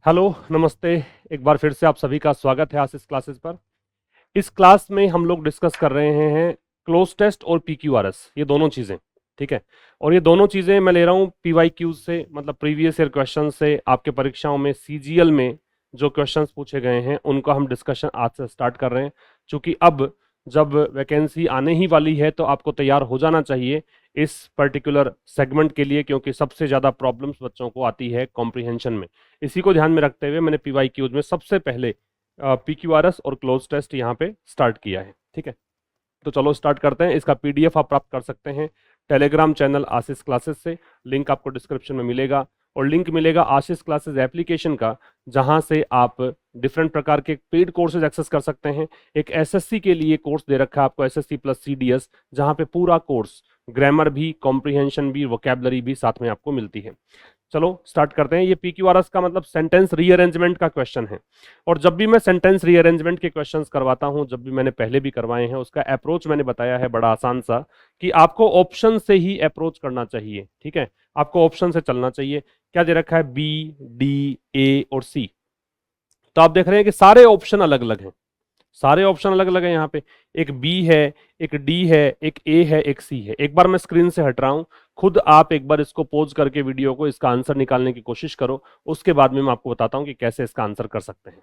Hello, नमस्ते। एक बार फिर से आप सभी का स्वागत है आशीष क्लासेस पर। इस क्लास में हम लोग डिस्कस कर रहे हैं क्लोज टेस्ट और PQRS, ये दोनों चीज़ें। ठीक है। और ये दोनों चीज़ें मैं ले रहा हूँ PYQs से, मतलब प्रीवियस ईयर क्वेश्चन से। आपके परीक्षाओं में CGL में जो क्वेश्चंस पूछे गए हैं उनका हम डिस्कशन आज से स्टार्ट कर रहे हैं, क्योंकि अब जब वैकेंसी आने ही वाली है तो आपको तैयार हो जाना चाहिए इस पर्टिकुलर सेगमेंट के लिए, क्योंकि सबसे ज़्यादा प्रॉब्लम्स बच्चों को आती है कॉम्प्रिहेंशन में। इसी को ध्यान में रखते हुए मैंने PYQs में सबसे पहले PQRS और क्लोज टेस्ट यहाँ पे स्टार्ट किया है। ठीक है, तो चलो स्टार्ट करते हैं। इसका PDF आप प्राप्त कर सकते हैं टेलीग्राम चैनल आशीष क्लासेस से। लिंक आपको डिस्क्रिप्शन में मिलेगा, और लिंक मिलेगा आशीष क्लासेस एप्लीकेशन का, जहां से आप डिफरेंट प्रकार के पेड कोर्सेज एक्सेस कर सकते हैं। एक SSC के लिए कोर्स दे रखा है आपको, SSC प्लस CDS, जहां पे पूरा कोर्स, ग्रामर भी, कॉम्प्रिहेंशन भी, वोकैबलरी भी साथ में आपको मिलती है। चलो स्टार्ट करते हैं। ये PQRS का मतलब सेंटेंस रीअरेंजमेंट का क्वेश्चन है। और जब भी मैं सेंटेंस रीअरेंजमेंट के क्वेश्चंस करवाता हूं, जब भी मैंने पहले भी करवाए हैं, उसका अप्रोच मैंने बताया है बड़ा आसान सा, कि आपको ऑप्शन से ही अप्रोच करना चाहिए। ठीक है, आपको ऑप्शन से चलना चाहिए। क्या दे रखा है? B, D, A और C। तो आप देख रहे हैं कि सारे ऑप्शन अलग अलग हैं, सारे ऑप्शन अलग अलग हैं। यहाँ पे एक B है, एक D है, एक A है, एक C है। एक बार मैं स्क्रीन से हट रहा हूं, खुद आप एक बार इसको पॉज करके वीडियो को, इसका आंसर निकालने की कोशिश करो। उसके बाद में मैं आपको बताता हूं कि कैसे इसका आंसर कर सकते हैं।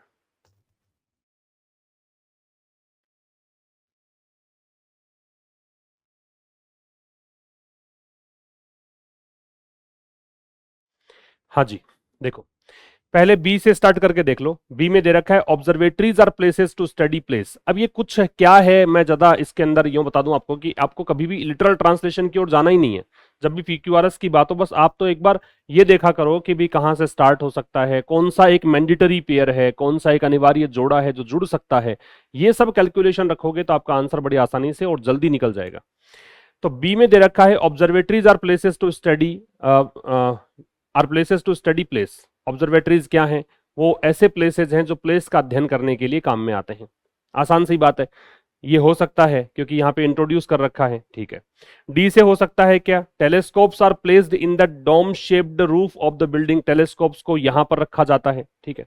हाँ जी, देखो, पहले बी से स्टार्ट करके देख लो। बी में दे रखा है observatories are places to study place. अब ये कुछ क्या है, मैं ज्यादा इसके अंदर यूं बता दूं आपको कि आपको कभी भी लिटरल ट्रांसलेशन की ओर जाना ही नहीं है। जब भी PQRS की बात हो, बस आप तो एक बार ये देखा करो कि भी कहां से स्टार्ट हो सकता है, कौन सा एक मैंडेटरी पेयर है, कौन सा एक अनिवार्य जोड़ा है जो जुड़ सकता है। ये सब कैलकुलेशन रखोगे तो आपका आंसर बड़ी आसानी से और जल्दी निकल जाएगा। तो बी में दे रखा है observatories are places to study, are places to study place. Observatories क्या हैं? वो ऐसे प्लेसेस हैं जो प्लेस का अध्ययन करने के लिए काम में आते हैं। आसान सी बात है, ये हो सकता है क्योंकि यहाँ पे इंट्रोड्यूस कर रखा है। ठीक है। डी से हो सकता है क्या? Telescopes are placed in the dome shaped roof of the building. Telescopes को यहां पर रखा जाता है। ठीक है।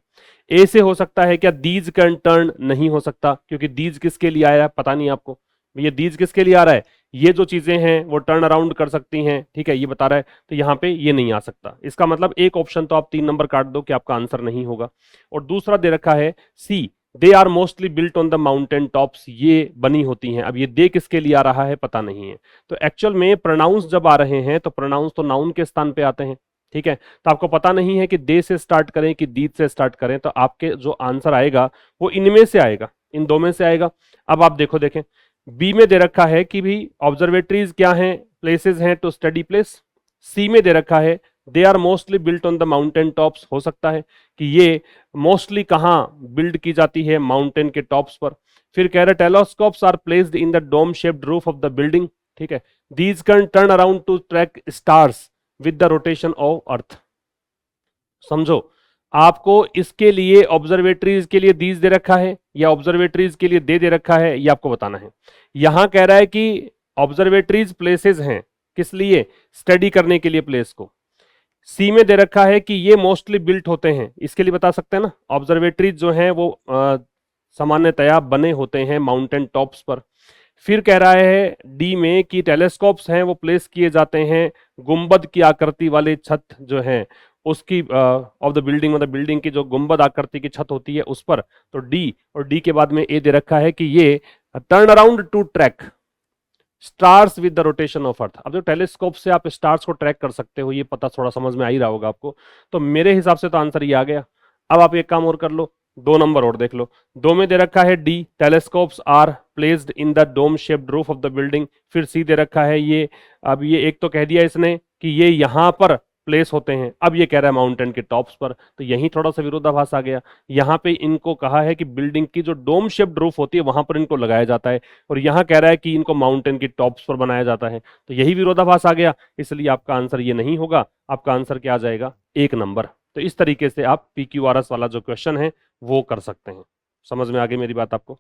ए से हो सकता है क्या? These can turn. नहीं हो सकता, क्योंकि दीज किसके लिए आया है पता नहीं आपको। ये दीज किसके लिए आ रहा है? ये जो चीजें हैं वो टर्न अराउंड कर सकती हैं। ठीक है, ये बता रहा है, तो यहाँ पे ये नहीं आ सकता। इसका मतलब एक ऑप्शन तो आप 3 नंबर काट दो कि आपका आंसर नहीं होगा। और दूसरा दे रखा है see, they are mostly built on the mountain tops. ये बनी होती हैं। अब ये दे किसके लिए आ रहा है पता नहीं है। तो एक्चुअल में प्रोनाउंस जब आ रहे हैं तो प्रोनाउंस तो नाउन के स्थान पे आते हैं। ठीक है, तो आपको पता नहीं है कि दे से स्टार्ट करें कि दीद से स्टार्ट करें, तो आपके जो आंसर आएगा वो इनमें से आएगा, इन दो में से आएगा। अब आप देखो, देखें, बी में दे रखा है कि भी ऑब्जर्वेटरीज क्या हैं? प्लेसेस हैं टू स्टडी प्लेस। सी में दे रखा है they are mostly built on the mountain tops. हो सकता है कि ये मोस्टली कहां बिल्ड की जाती है? माउंटेन के टॉप्स पर। फिर कह रहे telescopes are placed in the dome shaped roof of the building. ठीक है। These can turn around to track stars with the rotation of earth. समझो, आपको इसके लिए ऑब्जर्वेटरीज के लिए दीज दे रखा है या ऑब्जर्वेटरीज के लिए दे रखा है, ये आपको बताना है। यहां कह रहा है कि ऑब्जर्वेटरीज प्लेसेस हैं, किस लिए? स्टडी करने के लिए प्लेस को। सी में दे रखा है कि ये मोस्टली बिल्ट होते हैं, इसके लिए बता सकते हैं ना। ऑब्जर्वेटरीज जो हैं वो सामान्यतया बने होते हैं माउंटेन टॉप्स पर। फिर कह रहा है डी में कि टेलीस्कोप्स हैं वो प्लेस किए जाते हैं गुंबद की आकृति वाले छत जो हैं उसकी, ऑफ द बिल्डिंग, मतलब बिल्डिंग की जो गुंबद आकृति की छत होती है उस पर। तो डी, और डी के बाद में ए दे रखा है कि ये turn around to track stars with the rotation of अर्थ। अब जो टेलीस्कोप से आप स्टार्स को ट्रैक कर सकते हो, ये पता थोड़ा समझ में आ ही रहा होगा आपको। तो मेरे हिसाब से तो आंसर ये आ गया। अब आप एक काम और कर लो, 2 नंबर और देख लो। दो में दे रखा है D, telescopes are placed in the dome shaped roof of the building. फिर सी दे रखा है ये, अब ये एक तो कह दिया इसने कि ये यहां पर प्लेस होते हैं, अब ये कह रहा है माउंटेन के टॉप्स पर, तो यही थोड़ा सा विरोधाभास आ गया। यहां पे इनको कहा है कि बिल्डिंग की जो डोम शेप्ड रूफ होती है वहां पर इनको लगाया जाता है, और यहां कह रहा है कि इनको माउंटेन की टॉप्स पर बनाया जाता है, तो यही विरोधाभास आ गया। इसलिए आपका आंसर ये नहीं होगा, आपका आंसर क्या आ जाएगा? 1 नंबर। तो इस तरीके से आप PQRS वाला जो क्वेश्चन है वो कर सकते हैं। समझ में आ गई मेरी बात आपको?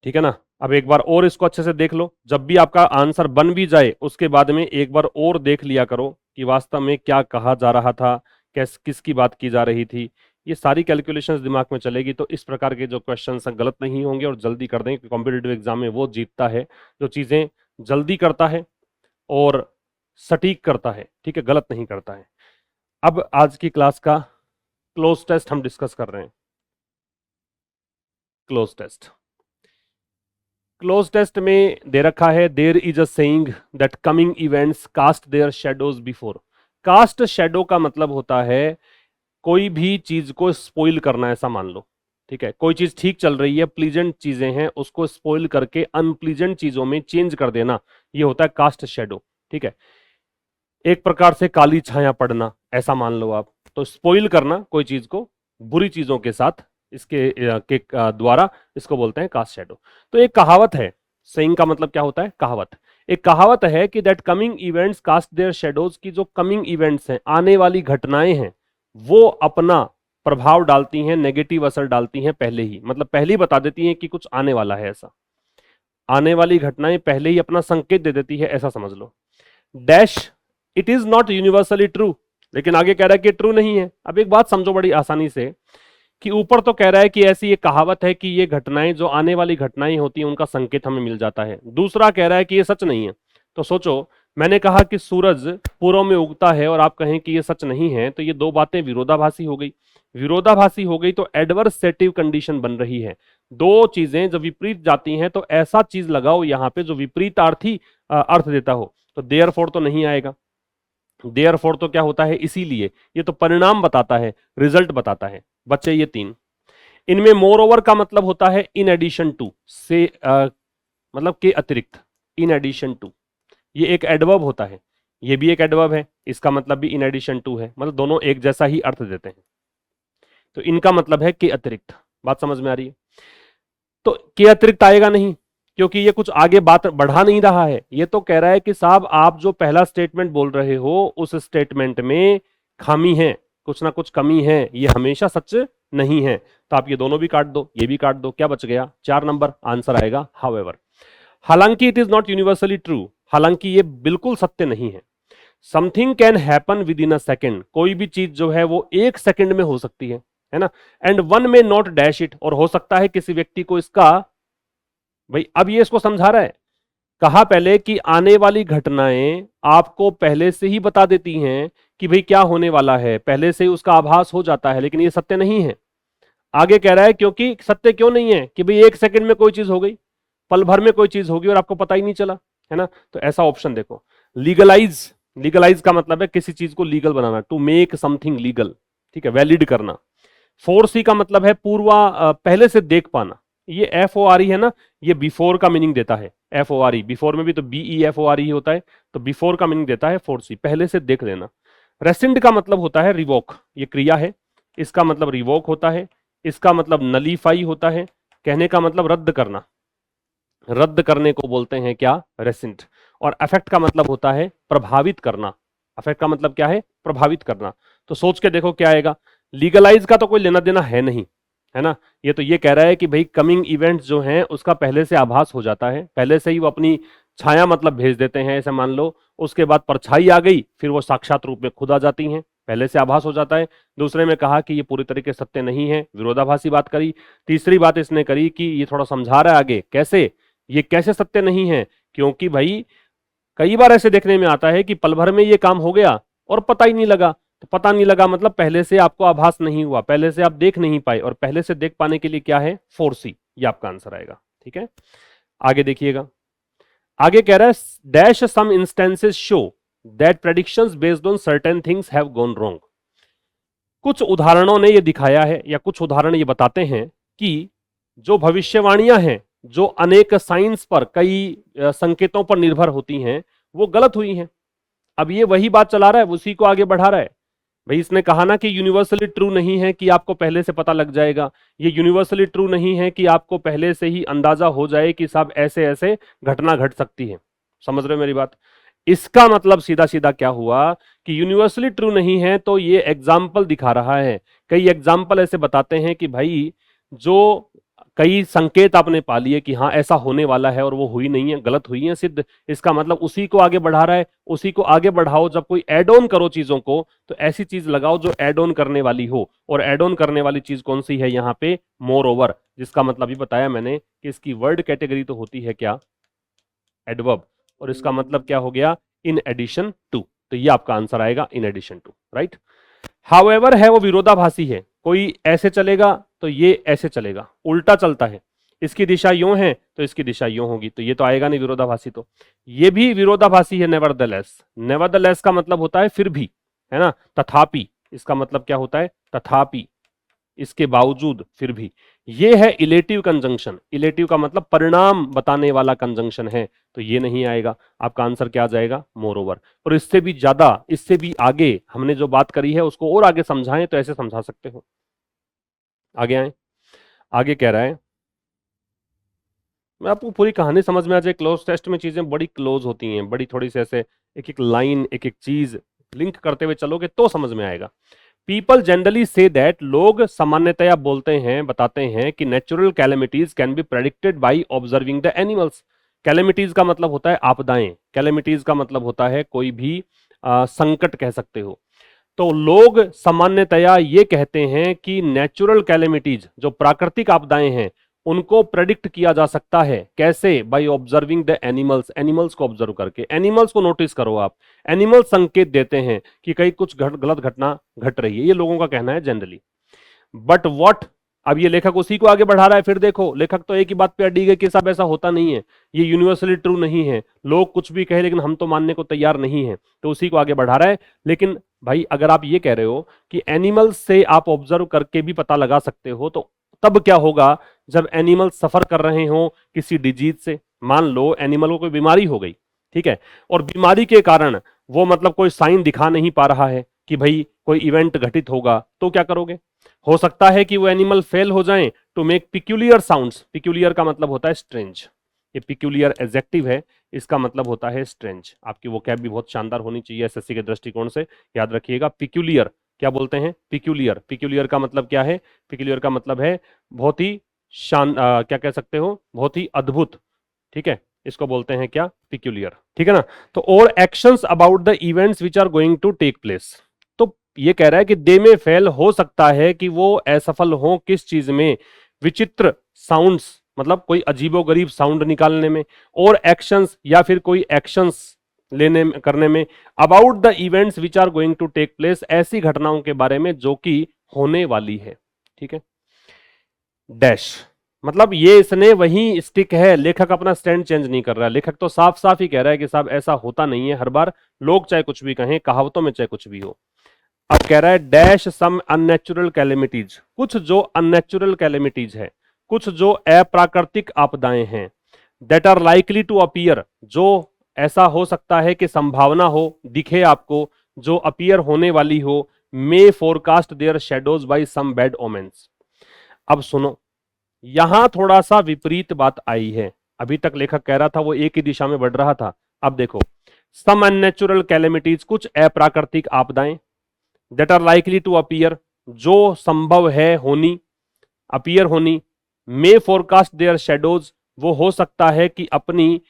ठीक है ना। अब एक बार और इसको अच्छे से देख लो। जब भी आपका आंसर बन भी जाए उसके बाद में एक बार और देख लिया करो कि वास्तव में क्या कहा जा रहा था, किसकी बात की जा रही थी, ये सारी कैलकुलेशंस दिमाग में चलेगी तो इस प्रकार के जो क्वेश्चंस हैं गलत नहीं होंगे और जल्दी कर देंगे। कॉम्पिटिटिव एग्जाम में वो जीतता है जो चीजें जल्दी करता है और सटीक करता है, ठीक है, गलत नहीं करता है। अब आज की क्लास का क्लोज टेस्ट हम डिस्कस कर रहे हैं। क्लोज टेस्ट, क्लोज टेस्ट में दे रखा है there is a saying that coming events cast their shadows before. Cast shadow का मतलब होता है कोई भी चीज को स्पॉइल करना, ऐसा मान लो, ठीक है, कोई चीज ठीक चल रही है, प्लीजेंट चीजें हैं, उसको स्पॉइल करके अनप्लीजेंट चीजों में चेंज कर देना, ये होता है कास्ट शैडो, ठीक है। एक प्रकार से काली छाया पड़ना, ऐसा मान लो आप। तो स्पॉइल करना कोई चीज को बुरी चीजों के साथ, इसके द्वारा इसको बोलते हैं कास्ट शैडो। तो एक कहावत है, सेइंग का मतलब क्या होता है, कहावत। एक कहावत है कि that coming events cast their shadows, की जो कमिंग इवेंट्स हैं, आने वाली घटनाएं हैं, वो अपना प्रभाव डालती हैं, नेगेटिव असर डालती हैं पहले ही, मतलब पहले ही बता देती हैं कि कुछ आने वाला है। ऐसा आने वाली घटनाएं पहले ही अपना संकेत दे देती है, ऐसा समझ लो। Dash it is not universally true, लेकिन आगे कह रहा है कि ट्रू नहीं है। अब एक बात समझो बड़ी आसानी से, कि ऊपर तो कह रहा है कि ऐसी एक कहावत है कि ये घटनाएं, जो आने वाली घटनाएं होती हैं, उनका संकेत हमें मिल जाता है। दूसरा कह रहा है कि ये सच नहीं है। तो सोचो, मैंने कहा कि सूरज पूर्व में उगता है और आप कहें कि ये सच नहीं है, तो ये दो बातें विरोधाभासी हो गई। विरोधाभासी हो गई तो एडवर्सेटिव कंडीशन बन रही है। दो चीजें जब विपरीत जाती हैं तो ऐसा चीज लगाओ यहां पे जो विपरीतार्थी अर्थ देता हो। तो देयरफॉर तो नहीं आएगा। देयरफॉर तो क्या होता है, इसीलिए। ये तो परिणाम बताता है, रिजल्ट बताता है। बच्चे ये तीन। इनमें मोर ओवर का मतलब होता है इन एडिशन टू, से मतलब के अतिरिक्त, इन एडिशन टू। ये एक एडवर्ब होता है, ये भी एक एडवर्ब है, इसका मतलब भी इन एडिशन टू है, मतलब दोनों एक जैसा ही अर्थ देते हैं। तो इनका मतलब है के अतिरिक्त। बात समझ में आ रही है? तो के अतिरिक्त आएगा नहीं, क्योंकि ये कुछ आगे बात बढ़ा नहीं रहा है। ये तो कह रहा है कि साहब आप जो पहला स्टेटमेंट बोल रहे हो उस स्टेटमेंट में खामी है, कुछ ना कुछ कमी है, ये हमेशा सच नहीं है। तो आप ये दोनों भी काट दो, ये भी काट दो, क्या बच गया? 4 नंबर। आंसर आएगा हाउएवर। हालांकि it is not universally true, हालांकि ये बिल्कुल सत्य नहीं है। Something can happen with in a second, कोई भी चीज जो है वो एक सेकंड में हो सकती है ना। एंड वन में नॉट डैश इट, और हो सकता है किसी व्यक्ति को इसका, भाई अब ये इसको समझा रहा है। कहा पहले कि आने वाली घटनाएं आपको पहले से ही बता देती हैं कि भाई क्या होने वाला है, पहले से ही उसका आभास हो जाता है, लेकिन ये सत्य नहीं है। आगे कह रहा है क्योंकि सत्य क्यों नहीं है कि भाई एक सेकंड में कोई चीज हो गई, पल भर में कोई चीज होगी और आपको पता ही नहीं चला, है ना। तो ऐसा ऑप्शन देखो, लीगलाइज। लीगलाइज का मतलब है किसी चीज को लीगल बनाना, टू मेक समथिंग लीगल, ठीक है, वैलिड करना। फोर सी का मतलब है पहले से देख पाना। ये एफ ओ आर ई है ना, ये बिफोर का मीनिंग देता है। F O R E, before में भी तो B E F O R E होता है, तो बिफोर का मीनिंग देता है फोर सी, पहले से देख लेना। रेसिंड का मतलब होता है रिवोक, ये क्रिया है, इसका मतलब रिवोक होता है। इसका मतलब नलीफाई होता है, कहने का मतलब रद्द करना, रद्द करने को बोलते हैं क्या? रेसिंट। और अफेक्ट का मतलब होता है प्रभावित करना। अफेक्ट का मतलब क्या है? प्रभावित करना। तो सोच के देखो क्या आएगा। लीगलाइज का तो कोई लेना देना है नहीं, है ना। ये तो ये कह रहा है कि भाई कमिंग इवेंट्स जो हैं उसका पहले से आभास हो जाता है, पहले से ही वो अपनी छाया मतलब भेज देते हैं, ऐसे मान लो। उसके बाद परछाई आ गई, फिर वो साक्षात रूप में खुद आ जाती हैं, पहले से आभास हो जाता है। दूसरे में कहा कि ये पूरी तरीके से सत्य नहीं है, विरोधाभासी बात करी। तीसरी बात इसने करी कि ये थोड़ा समझा रहा है आगे, कैसे ये कैसे सत्य नहीं है, क्योंकि भाई कई बार ऐसे देखने में आता है कि पल भर में ये काम हो गया और पता ही नहीं लगा। तो पता नहीं लगा मतलब पहले से आपको आभास नहीं हुआ, पहले से आप देख नहीं पाए, और पहले से देख पाने के लिए क्या है? 4C, ये आपका आंसर आएगा, ठीक है। आगे देखिएगा, आगे कह रहा है dash some instances show that predictions based on certain things have gone wrong. कुछ उदाहरणों ने यह दिखाया है, या कुछ उदाहरण ये बताते हैं कि जो भविष्यवाणियां हैं, जो अनेक साइंस पर, कई संकेतों पर निर्भर होती हैं, वो गलत हुई हैं। अब ये वही बात चला रहा है, उसी को आगे बढ़ा रहा है। भाई इसने कहा ना कि यूनिवर्सली ट्रू नहीं है कि आपको पहले से पता लग जाएगा, ये यूनिवर्सली ट्रू नहीं है कि आपको पहले से ही अंदाजा हो जाए कि साहब ऐसे ऐसे घटना घट सकती है। समझ रहे हो मेरी बात? इसका मतलब सीधा सीधा क्या हुआ कि यूनिवर्सली ट्रू नहीं है, तो ये एग्जाम्पल दिखा रहा है। कई एग्जाम्पल ऐसे बताते हैं कि भाई जो कई संकेत आपने पा लिए कि हाँ ऐसा होने वाला है और वो हुई नहीं है, गलत हुई है सिद्ध, इसका मतलब उसी को आगे बढ़ा रहा है, उसी को आगे बढ़ाओ। जब कोई ऐड ऑन करो चीजों को तो ऐसी चीज लगाओ जो ऐड ऑन करने वाली हो, और ऐड ऑन करने वाली चीज कौन सी है यहाँ पे, मोर ओवर, जिसका मतलब भी बताया मैंने कि इसकी वर्ड कैटेगरी तो होती है क्या, एडवर्ब, और इसका मतलब क्या हो गया, इन एडिशन टू। तो ये आपका आंसर आएगा, in addition to, right. However है वो विरोधाभासी है, कोई ऐसे चलेगा तो ये ऐसे चलेगा, उल्टा चलता है, इसकी दिशा यूं है तो इसकी दिशा यूं होगी, तो ये तो आएगा नहीं विरोधाभासी। तो ये भी विरोधाभासी है, नेवरदलेस। नेवरदलेस का मतलब होता है फिर भी, है ना, तथापि, इसका मतलब क्या होता है, तथापि, इसके बावजूद, फिर भी। ये है इलेटिव कंजंक्शन, इलेटिव का मतलब परिणाम बताने वाला कंजंक्शन है, तो ये नहीं आएगा। आपका आंसर क्या आ जाएगा, मोरओवर। और इससे भी ज्यादा, इससे भी आगे हमने जो बात करी है उसको और आगे समझाएं तो ऐसे समझा सकते हो। आगे आए, आगे कह रहा है, मैं आपको पूरी कहानी समझ में आ जाए, क्लोज टेस्ट में चीजें बड़ी क्लोज होती हैं, बड़ी थोड़ी सी ऐसे एक एक लाइन, एक एक चीज लिंक करते हुए चलोगे तो समझ में आएगा। पीपल जनरली से दैट, लोग सामान्यतया बोलते हैं, बताते हैं कि natural calamities can be predicted by observing the animals. Calamities का मतलब होता है आपदाएं, कैलेमिटीज का मतलब होता है कोई भी संकट कह सकते हो। तो लोग सामान्यतया ये कहते हैं कि नेचुरल कैलेमिटीज, जो प्राकृतिक आपदाएं हैं, उनको प्रेडिक्ट किया जा सकता है, कैसे, by observing the animals, animals को ऑब्जर्व करके। एनिमल्स को नोटिस करो आप, एनिमल्स संकेत देते हैं कि कहीं कुछ गलत घटना घट रही है, ये लोगों का कहना है जनरली। बट व्हाट, अब ये लेखक उसी को आगे बढ़ा रहा है। फिर देखो, लेखक तो एक ही बात पे अड़ी गए कि साहब ऐसा होता नहीं है, ये यूनिवर्सली ट्रू नहीं है, लोग कुछ भी कहे लेकिन हम तो मानने को तैयार नहीं है, तो उसी को आगे बढ़ा रहा है। लेकिन भाई अगर आप ये कह रहे हो कि एनिमल्स से आप ऑब्जर्व करके भी पता लगा सकते हो, तो तब क्या होगा जब एनिमल सफर कर रहे हो किसी डिजीज से। मान लो एनिमल को कोई बीमारी हो गई, ठीक है, और बीमारी के कारण वो मतलब कोई साइन दिखा नहीं पा रहा है कि भाई कोई इवेंट घटित होगा, तो क्या करोगे। हो सकता है कि वो एनिमल फेल हो जाएं to make peculiar sounds. Peculiar का मतलब होता है स्ट्रेंज, ये पिक्यूलियर एडजेक्टिव है, इसका मतलब होता है स्ट्रेंज। आपकी वोकैब भी बहुत शानदार होनी चाहिए एसएससी के दृष्टिकोण से, याद रखिएगा। पिक्यूलियर क्या बोलते हैं, पिक्यूलियर, पिक्यूलियर का मतलब क्या है, पिक्यूलियर का मतलब है बहुत ही क्या कह सकते हो, बहुत ही अद्भुत, ठीक है, इसको बोलते हैं क्या, पिक्यूलियर, ठीक है ना। तो और actions about the events which are going to take place, तो ये कह रहा है कि दे में फेल, हो सकता है कि वो असफल हो किस चीज में, विचित्र साउंड्स, मतलब कोई अजीबोगरीब साउंड निकालने में, और एक्शंस या फिर कोई एक्शंस लेने में, करने में, about the events which are going to take place, ऐसी घटनाओं के बारे में जो कि होने वाली है, ठीक है। डैश मतलब ये इसने वही स्टिक है, लेखक अपना स्टैंड चेंज नहीं कर रहा है, लेखक तो साफ साफ ही कह रहा है कि साहब ऐसा होता नहीं है हर बार, लोग चाहे कुछ भी कहें, कहावतों में चाहे कुछ भी हो। अब कह रहा है डैश सम अननेचुरल कैलेमिटीज, कुछ जो अननेचुरल कैलेमिटीज है, कुछ जो अप्राकृतिक आपदाएं हैं, that are likely to appear, जो ऐसा हो सकता है कि संभावना हो, दिखे आपको, जो अपीयर होने वाली हो, may forecast their shadows by some bad omens. अब सुनो, यहां थोड़ा सा विपरीत बात आई है। अभी तक लेखक कह रहा था वो एक ही दिशा में बढ़ रहा था, अब देखो, सम अननेचुरल कैलेमिटीज, कुछ अप्राकृतिक आपदाएं, that are likely to appear, जो संभव है होनी, अपीयर होनी, मे फोरकास्ट देयर शेडोज, वो हो सकता है कि अपनी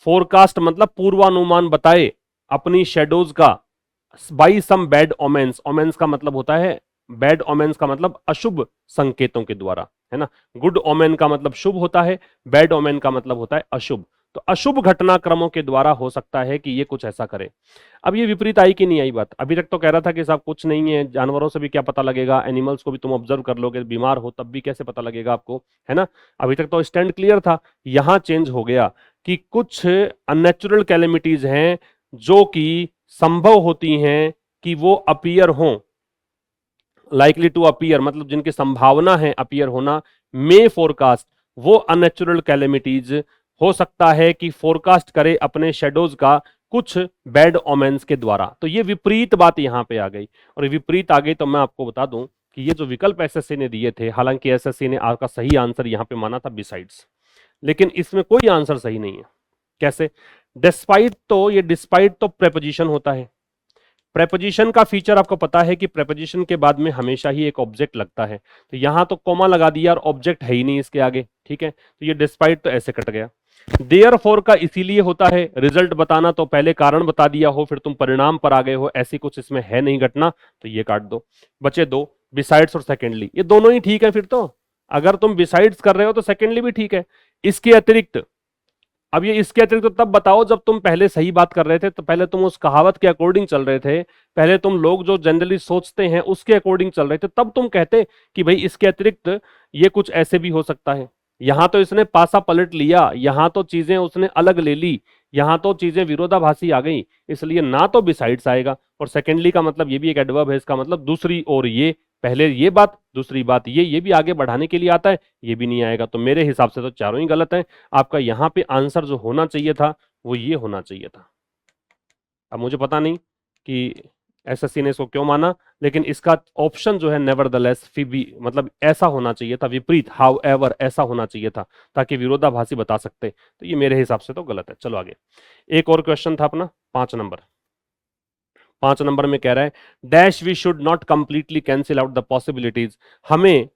फोरकास्ट मतलब पूर्वानुमान बताए अपनी शेडोज का, by some bad omens, omens का मतलब होता है, बैड ओमेंस का मतलब अशुभ संकेतों के द्वारा, है ना। गुड ओमेन का मतलब शुभ होता है, बैड ओमेन का मतलब होता है अशुभ, तो अशुभ घटनाक्रमों के द्वारा हो सकता है कि ये कुछ ऐसा करे। अब ये विपरीत आई कि नहीं आई बात, अभी तक तो कह रहा था कि साहब कुछ नहीं है, जानवरों से भी क्या पता लगेगा, एनिमल्स को भी तुम ऑब्जर्व कर लोगे, बीमार हो तब भी कैसे पता लगेगा आपको, है ना। अभी तक तो स्टैंड क्लियर था, यहां चेंज हो गया कि कुछ अननेचुरल कैलेमिटीज हैं जो कि संभव होती हैं कि वो अपीयर हों, लाइकली टू अपीयर मतलब जिनकी संभावना है अपीयर होना, मे फोरकास्ट, वो अननेचुरल कैलेमिटीज हो सकता है कि फोरकास्ट करे अपने शेडोज का कुछ बैड ओमेंस के द्वारा। तो ये विपरीत बात यहां पे आ गई, और विपरीत आ गई तो मैं आपको बता दूं कि ये जो विकल्प एसएससी ने दिए थे, हालांकि एसएससी ने आपका सही आंसर यहां पे माना था बिसाइड्स, लेकिन इसमें कोई आंसर सही नहीं है। कैसे, डिस्पाइट, तो ये डिस्पाइट तो प्रेपोजिशन होता है, प्रेपोजिशन का फीचर आपको पता है कि प्रेपोजिशन के बाद में हमेशा ही एक ऑब्जेक्ट लगता है, तो यहां तो कॉमा लगा दिया और ऑब्जेक्ट है ही नहीं इसके आगे, ठीक है, तो ये डिस्पाइट तो ऐसे कट गया। देयरफॉर का इसीलिए होता है, रिजल्ट बताना तो पहले कारण बता दिया हो फिर तुम परिणाम पर आ गए हो, ऐसी कुछ इसमें है नहीं घटना, तो ये काट दो। बचे दो, बिसाइड्स और सेकेंडली, ये दोनों ही ठीक है फिर तो, अगर तुम बिसाइड्स कर रहे हो तो सेकेंडली भी ठीक है। इसके अतिरिक्त, अब ये इसके अतिरिक्त तो तब बताओ जब तुम पहले सही बात कर रहे थे, तो पहले तुम उस कहावत के अकॉर्डिंग चल रहे थे, पहले तुम लोग जो जनरली सोचते हैं उसके अकॉर्डिंग चल रहे थे, तब तुम कहते कि भाई इसके अतिरिक्त ये कुछ ऐसे भी हो सकता है। यहां तो इसने पासा पलट लिया, यहां तो चीजें उसने अलग ले ली, यहां तो चीजें विरोधाभासी आ गई, इसलिए ना तो बिसाइड्स आएगा, और सेकेंडली का मतलब ये भी एक एडवर्ब है, इसका मतलब दूसरी ओर, ये पहले ये बात दूसरी बात ये भी आगे बढ़ाने के लिए आता है, ये भी नहीं आएगा। तो मेरे हिसाब से तो चारों ही गलत है। आपका यहां पे आंसर जो होना चाहिए था वो ये होना चाहिए था। अब मुझे पता नहीं कि एसएससी ने इसको क्यों माना, लेकिन इसका ऑप्शन जो है नेवरदलेस फिर भी मतलब ऐसा होना चाहिए था, विपरीत हाउएवर ऐसा होना चाहिए था, ताकि विरोधाभासी बता सकते। तो ये मेरे हिसाब से तो गलत है। चलो आगे, एक और क्वेश्चन था अपना 5 नंबर। 5 नंबर में कह रहा है dash we should not completely cancel out the possibilities, हमें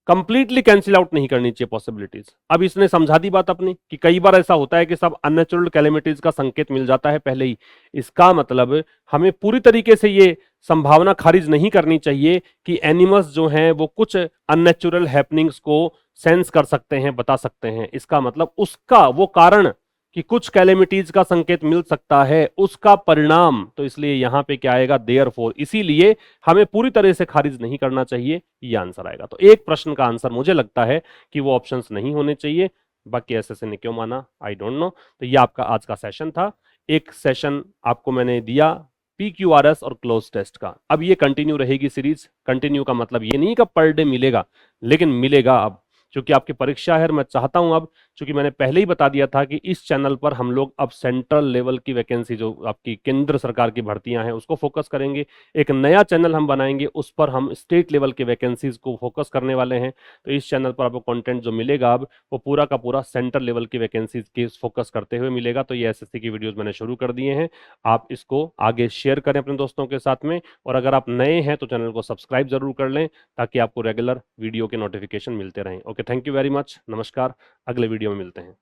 कंप्लीटली कैंसिल आउट नहीं करनी चाहिए पॉसिबिलिटीज। अब इसने समझा दी बात अपनी कि कई बार ऐसा होता है कि सब अननेचुरल कैलेमिटीज का संकेत मिल जाता है पहले ही, इसका मतलब हमें पूरी तरीके से ये संभावना खारिज नहीं करनी चाहिए कि एनिमल्स जो हैं वो कुछ अननेचुरल हैपनिंग्स को सेंस कर सकते हैं, बता सकते हैं। इसका मतलब उसका वो कारण कि कुछ कैलेमिटीज का संकेत मिल सकता है, उसका परिणाम, तो इसलिए यहां पे क्या आएगा, देयरफॉर, इसीलिए हमें पूरी तरह से खारिज नहीं करना चाहिए, ये आंसर आएगा। तो एक प्रश्न का आंसर मुझे लगता है कि वो ऑप्शंस नहीं होने चाहिए। बाकी एसएससी ने क्यों माना आई डोंट नो। तो ये आपका आज का सेशन था। एक सेशन आपको मैंने दिया PQRS और क्लोज टेस्ट का। अब ये कंटिन्यू रहेगी सीरीज। कंटिन्यू का मतलब ये नहीं कि पर डे मिलेगा, लेकिन मिलेगा अब, क्योंकि आपकी परीक्षा है। मैं चाहता हूं अब, क्योंकि मैंने पहले ही बता दिया था कि इस चैनल पर हम लोग अब सेंट्रल लेवल की वैकेंसी, जो आपकी केंद्र सरकार की भर्तियां हैं, उसको फोकस करेंगे। एक नया चैनल हम बनाएंगे, उस पर हम स्टेट लेवल के वैकेंसीज को फोकस करने वाले हैं। तो इस चैनल पर आपको कंटेंट जो मिलेगा अब, वो पूरा का पूरा सेंट्रल लेवल की वैकेंसीज के फोकस करते हुए मिलेगा। तो ये एसएससी की वीडियोज मैंने शुरू कर दिए हैं, आप इसको आगे शेयर करें अपने दोस्तों के साथ में। और अगर आप नए हैं तो चैनल को सब्सक्राइब जरूर कर लें, ताकि आपको रेगुलर वीडियो के नोटिफिकेशन मिलते रहें। Okay, thank you very much, नमस्कार, अगले वीडियो में मिलते हैं।